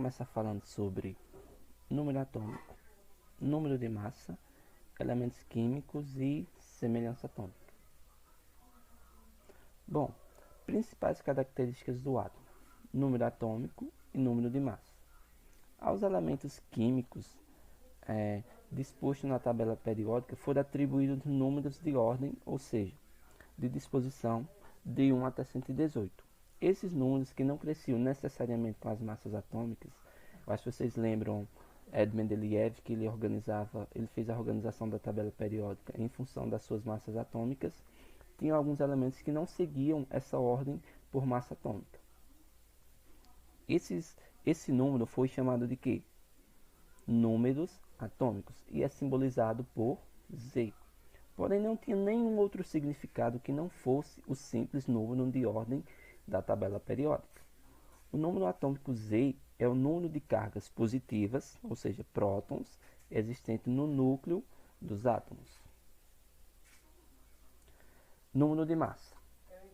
começar falando sobre número atômico, número de massa, elementos químicos e semelhança atômica. Bom, principais características do átomo: número atômico e número de massa. Aos elementos químicos dispostos na tabela periódica foram atribuídos números de ordem, ou seja, de disposição de 1 até 118. Esses números que não cresciam necessariamente com as massas atômicas, eu acho que vocês lembram de Mendeleev, que ele fez a organização da tabela periódica em função das suas massas atômicas. Tinha alguns elementos que não seguiam essa ordem por massa atômica. Esse número foi chamado de quê? Números atômicos, e é simbolizado por Z. Porém, não tinha nenhum outro significado que não fosse o simples número de ordem da tabela periódica. O número atômico Z é o número de cargas positivas, ou seja, prótons, existente no núcleo dos átomos. Número de massa.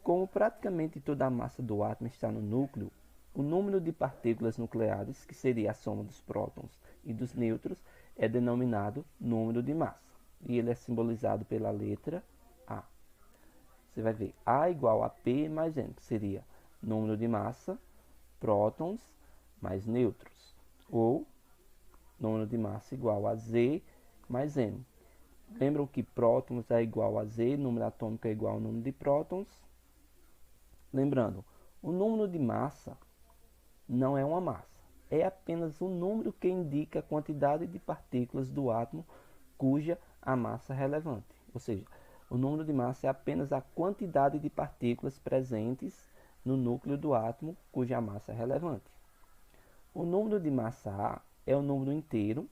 Como praticamente toda a massa do átomo está no núcleo, o número de partículas nucleares, que seria a soma dos prótons e dos nêutrons, é denominado número de massa. E ele é simbolizado pela letra A. Você vai ver A igual a P mais N, que seria número de massa, prótons mais nêutrons. Ou número de massa igual a Z mais N. Lembram que prótons é igual a Z, número atômico é igual ao número de prótons. Lembrando, o número de massa não é uma massa. É apenas um número que indica a quantidade de partículas do átomo cuja a massa é relevante. Ou seja, o número de massa é apenas a quantidade de partículas presentes no núcleo do átomo cuja massa é relevante. O número de massa A é o número inteiro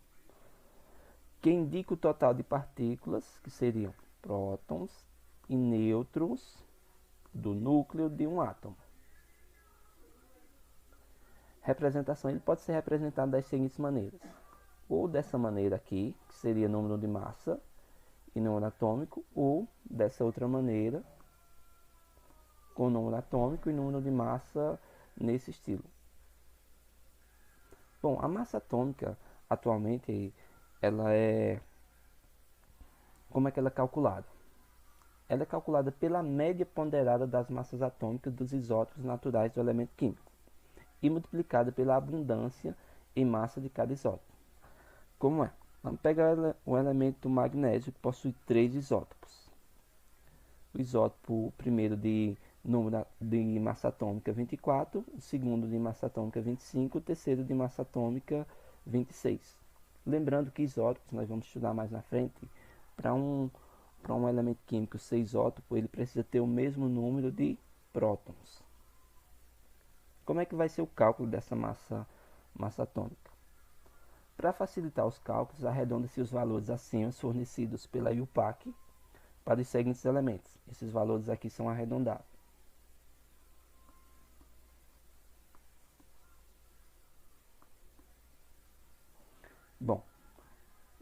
que indica o total de partículas, que seriam prótons e nêutrons do núcleo de um átomo. Representação, ele pode ser representado das seguintes maneiras: ou dessa maneira aqui, que seria número de massa e número atômico, ou dessa outra maneira, com número atômico e número de massa nesse estilo. Bom, a massa atômica atualmente, como é que ela é calculada? Ela é calculada pela média ponderada das massas atômicas dos isótopos naturais do elemento químico e multiplicada pela abundância em massa de cada isótopo. Como é? Vamos pegar o elemento magnésio, que possui 3 isótopos. O isótopo primeiro de massa atômica 24, o segundo de massa atômica 25, o terceiro de massa atômica 26. Lembrando que isótopos, nós vamos estudar mais na frente, para um elemento químico ser isótopo, ele precisa ter o mesmo número de prótons. Como é que vai ser o cálculo dessa massa atômica? Para facilitar os cálculos, arredonda-se os valores acima fornecidos pela IUPAC para os seguintes elementos. Esses valores aqui são arredondados. Bom,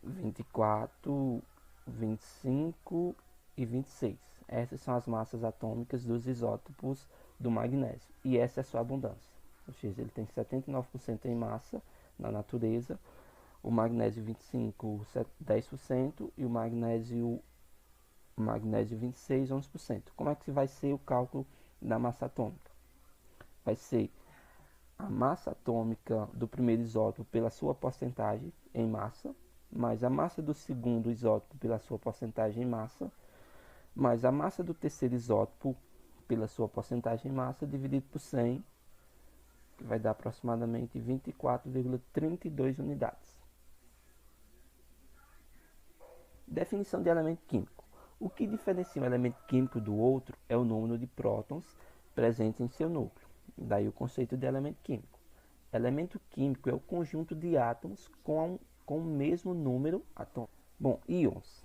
24, 25 e 26. Essas são as massas atômicas dos isótopos do magnésio. E essa é a sua abundância. Ou seja, ele tem 79% em massa na natureza, o magnésio 25, 10% e o magnésio 26, 11%. Como é que vai ser o cálculo da massa atômica? Vai ser a massa atômica do primeiro isótopo pela sua porcentagem em massa, mais a massa do segundo isótopo pela sua porcentagem em massa, mais a massa do terceiro isótopo pela sua porcentagem em massa, dividido por 100, que vai dar aproximadamente 24,32 unidades. Definição de elemento químico. O que diferencia um elemento químico do outro é o número de prótons presentes em seu núcleo. Daí o conceito de elemento químico. Elemento químico é o conjunto de átomos com o mesmo número atômico. Bom, íons.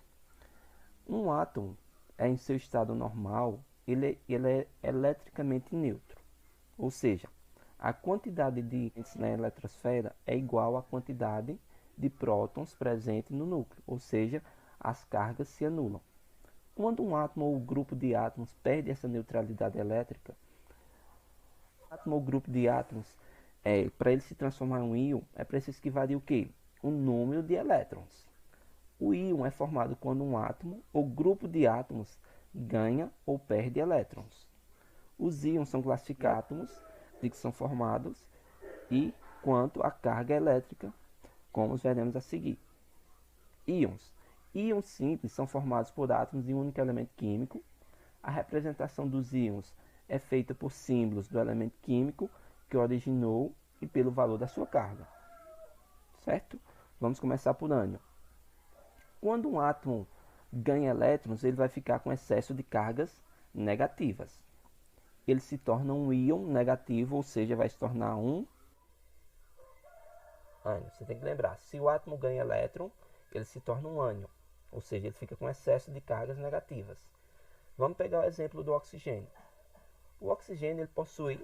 Um átomo em seu estado normal, ele é eletricamente neutro. Ou seja, a quantidade de íons na eletrosfera é igual à quantidade de prótons presente no núcleo. Ou seja, as cargas se anulam. Quando um átomo ou grupo de átomos perde essa neutralidade elétrica, o átomo ou grupo de átomos Para ele se transformar em um íon, é preciso que varie o quê? O número de elétrons. O íon é formado quando um átomo ou grupo de átomos ganha ou perde elétrons. Os íons são classificados átomos de que são formados e quanto à carga elétrica, como veremos a seguir. Íons. Íons simples são formados por átomos de um único elemento químico. A representação dos íons é feita por símbolos do elemento químico que originou e pelo valor da sua carga. Certo? Vamos começar por ânion. Quando um átomo ganha elétrons, ele vai ficar com excesso de cargas negativas. Ele se torna um íon negativo, ou seja, vai se tornar um ânion. Você tem que lembrar, se o átomo ganha elétron, ele se torna um ânion, ou seja, ele fica com excesso de cargas negativas. Vamos pegar o exemplo do oxigênio. O oxigênio ele possui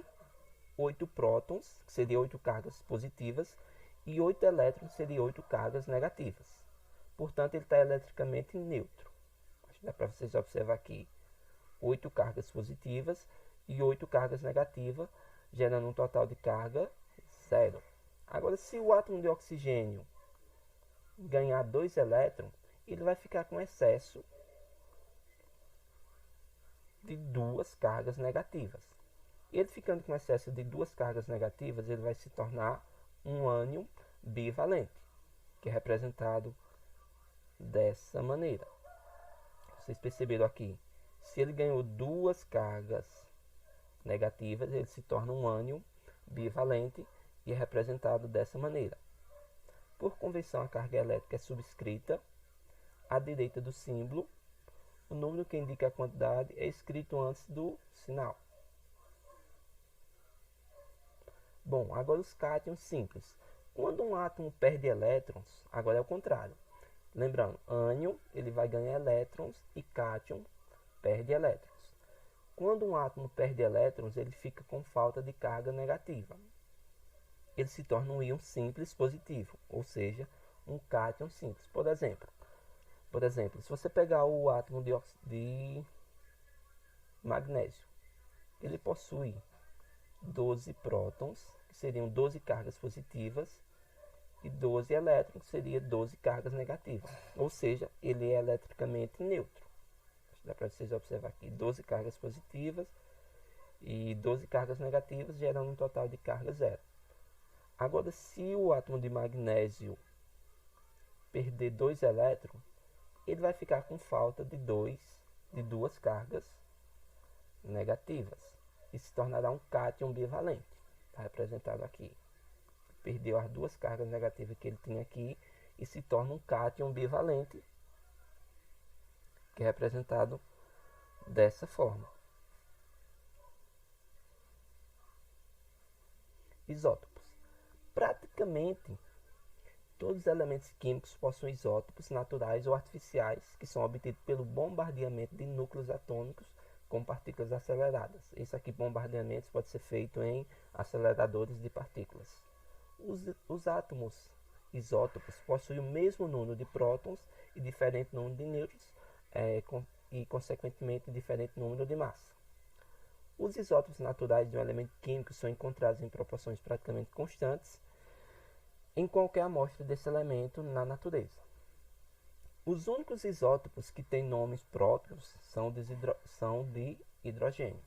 8 prótons, que seriam 8 cargas positivas, e 8 elétrons, que seriam 8 cargas negativas. Portanto, ele está eletricamente neutro. Acho que dá para vocês observar aqui 8 cargas positivas e 8 cargas negativas, gerando um total de carga 0. Agora, se o átomo de oxigênio ganhar 2 elétrons, ele vai ficar com excesso de 2 cargas negativas. Ele ficando com excesso de 2 cargas negativas, ele vai se tornar um ânion bivalente, que é representado dessa maneira. Vocês perceberam aqui, se ele ganhou 2 cargas negativas, ele se torna um ânion bivalente e é representado dessa maneira. Por convenção, a carga elétrica é subscrita à direita do símbolo. O número que indica a quantidade é escrito antes do sinal. Bom, agora os cátions simples. Quando um átomo perde elétrons, agora é o contrário. Lembrando, ânion ele vai ganhar elétrons e cátion perde elétrons. Quando um átomo perde elétrons, ele fica com falta de carga negativa. Ele se torna um íon simples positivo, ou seja, um cátion simples. Por exemplo, se você pegar o átomo de magnésio, ele possui 12 prótons, que seriam 12 cargas positivas, e 12 elétrons, que seriam 12 cargas negativas. Ou seja, ele é eletricamente neutro. Dá para vocês observar aqui, 12 cargas positivas e 12 cargas negativas, gerando um total de carga 0. Agora, se o átomo de magnésio perder 2 elétrons, ele vai ficar com falta de 2 cargas negativas e se tornará um cátion bivalente. Está representado aqui. Perdeu as 2 cargas negativas que ele tinha aqui e se torna um cátion bivalente, que é representado dessa forma. Isótopos. Praticamente todos os elementos químicos possuem isótopos naturais ou artificiais que são obtidos pelo bombardeamento de núcleos atômicos com partículas aceleradas. Isso aqui, bombardeamentos, pode ser feito em aceleradores de partículas. Os átomos isótopos possuem o mesmo número de prótons e diferente número de nêutrons e, consequentemente, diferente número de massa. Os isótopos naturais de um elemento químico são encontrados em proporções praticamente constantes em qualquer amostra desse elemento na natureza. Os únicos isótopos que têm nomes próprios são de hidrogênio.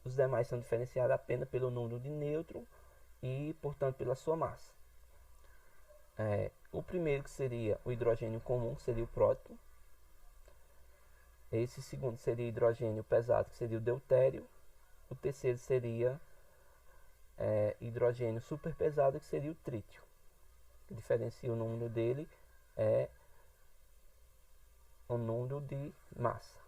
Os demais são diferenciados apenas pelo número de nêutrons e, portanto, pela sua massa. O primeiro, que seria o hidrogênio comum, seria o próton. Esse segundo seria hidrogênio pesado, que seria o deutério. O terceiro seria hidrogênio superpesado, que seria o trítio. O que diferencia o número dele é o número de massa.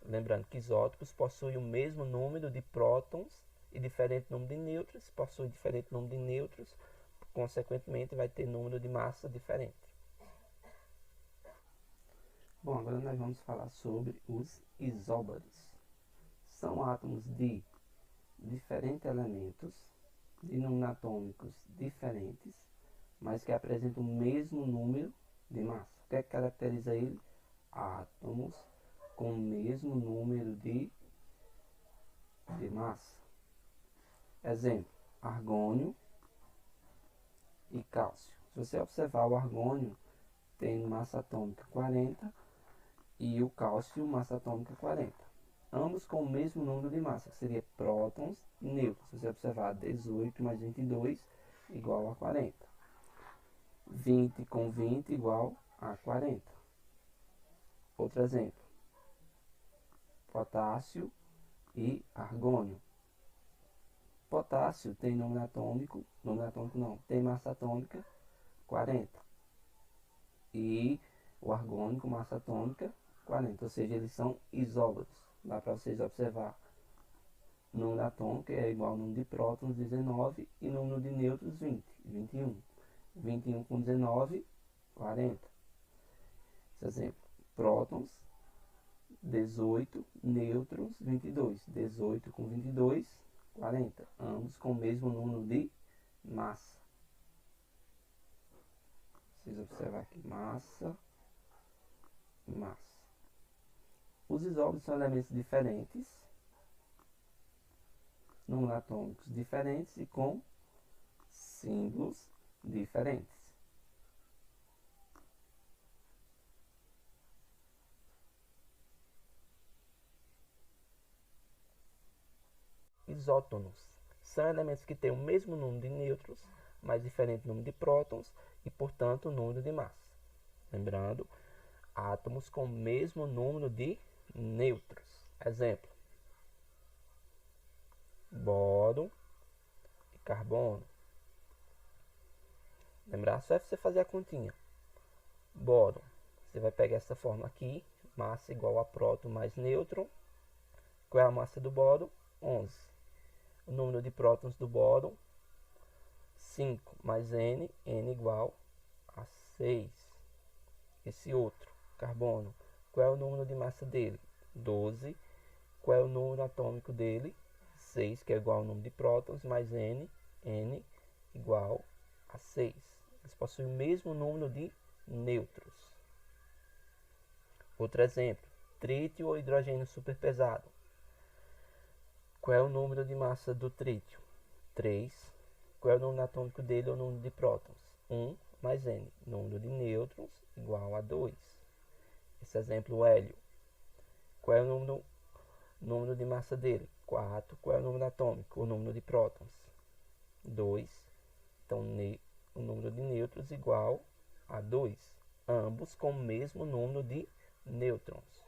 Lembrando que isótopos possuem o mesmo número de prótons e diferente número de nêutrons. Possui diferente número de nêutrons, consequentemente vai ter número de massa diferente. Bom, agora nós vamos falar sobre os isóbaros. São átomos de diferentes elementos, de números atômicos diferentes, mas que apresentam o mesmo número de massa. O que é que caracteriza ele? Átomos com o mesmo número de massa. Exemplo, argônio e cálcio. Se você observar, o argônio tem massa atômica 40 e o cálcio massa atômica 40. Ambos com o mesmo número de massa, que seria prótons e nêutrons. Se você observar, 18 mais 22 igual a 40. 20 com 20 igual a 40. Outro exemplo. Potássio e argônio. Potássio tem número atômico não, tem massa atômica 40. E o argônio com massa atômica 40, ou seja, eles são isóbaros. Dá para vocês observar. O número atômico é igual ao número de prótons, 19, e o número de nêutrons, 20, 21. 21 com 19, 40. Esse exemplo. Prótons, 18, nêutrons, 22. 18 com 22, 40. Ambos com o mesmo número de massa. Vocês observar aqui, massa, massa. Os isóbaros são elementos diferentes, números atômicos diferentes e com símbolos diferentes. Isótonos são elementos que têm o mesmo número de nêutrons, mas diferente número de prótons e, portanto, número de massa. Lembrando, átomos com o mesmo número de nêutrons. Exemplo: boro e carbono. Lembrar, só é você fazer a continha. Boro, você vai pegar essa forma aqui, massa igual a próton mais nêutron. Qual é a massa do boro? 11. O número de prótons do boro, 5 mais N, N igual a 6. Esse outro, carbono, qual é o número de massa dele? 12. Qual é o número atômico dele? 6, que é igual ao número de prótons, mais N, N igual a 6. Eles possuem o mesmo número de nêutrons. Outro exemplo, trítio ou hidrogênio superpesado. Qual é o número de massa do trítio? 3. Qual é o número atômico dele ou número de prótons? 1 mais N. Número de nêutrons igual a 2. Esse exemplo, o hélio. Qual é o número de massa dele? 4. Qual é o número atômico? O número de prótons? 2. Então, o número de nêutrons igual a 2. Ambos com o mesmo número de nêutrons.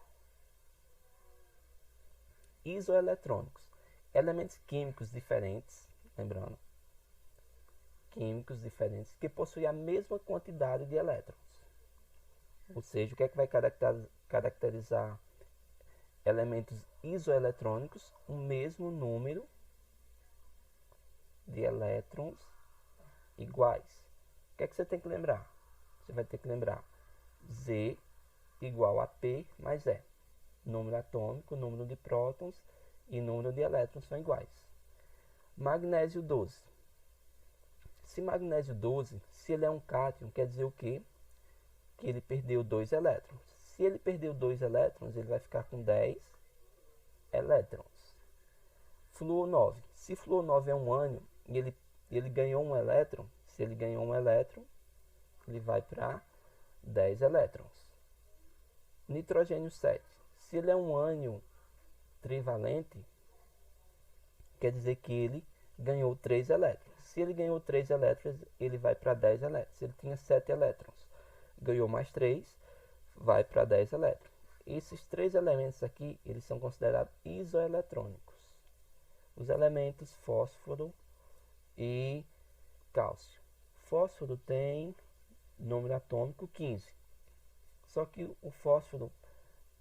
Isoeletrônicos. Elementos químicos diferentes, lembrando, químicos diferentes que possuem a mesma quantidade de elétrons. Ou seja, o que é que vai caracterizar elementos isoeletrônicos? O mesmo número de elétrons iguais. O que é que você tem que lembrar? Você vai ter que lembrar Z igual a P mais E. Número atômico, número de prótons e número de elétrons são iguais. Magnésio 12. Se magnésio 12, se ele é um cátion, quer dizer o quê? Que ele perdeu 2 elétrons. Se ele perdeu 2 elétrons, ele vai ficar com 10 elétrons. Flúor 9. Se flúor 9 é um ânion e ele ganhou um elétron, se ele ganhou um elétron, ele vai para 10 elétrons. Nitrogênio 7. Se ele é um ânion trivalente, quer dizer que ele ganhou 3 elétrons. Se ele ganhou 3 elétrons, ele vai para 10 elétrons. Se ele tinha 7 elétrons, ganhou mais 3, vai para 10 elétrons. Esses 3 elementos aqui, eles são considerados isoeletrônicos. Os elementos fósforo e cálcio. Fósforo tem número atômico 15. Só que o fósforo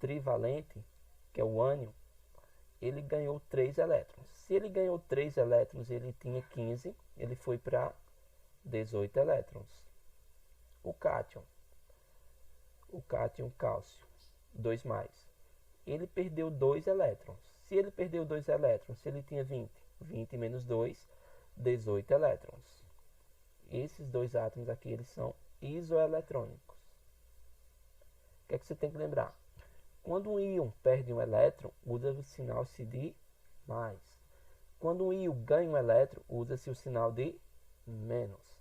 trivalente, que é o ânion, ele ganhou 3 elétrons. Se ele ganhou 3 elétrons e ele tinha 15, ele foi para 18 elétrons. O cátion cálcio, 2 mais. Ele perdeu 2 elétrons. Se ele perdeu 2 elétrons, se ele tinha 20, 20 menos 2, 18 elétrons. Esses dois átomos aqui, eles são isoeletrônicos. O que é que você tem que lembrar? Quando um íon perde um elétron, usa o sinal de mais. Quando um íon ganha um elétron, usa-se o sinal de menos.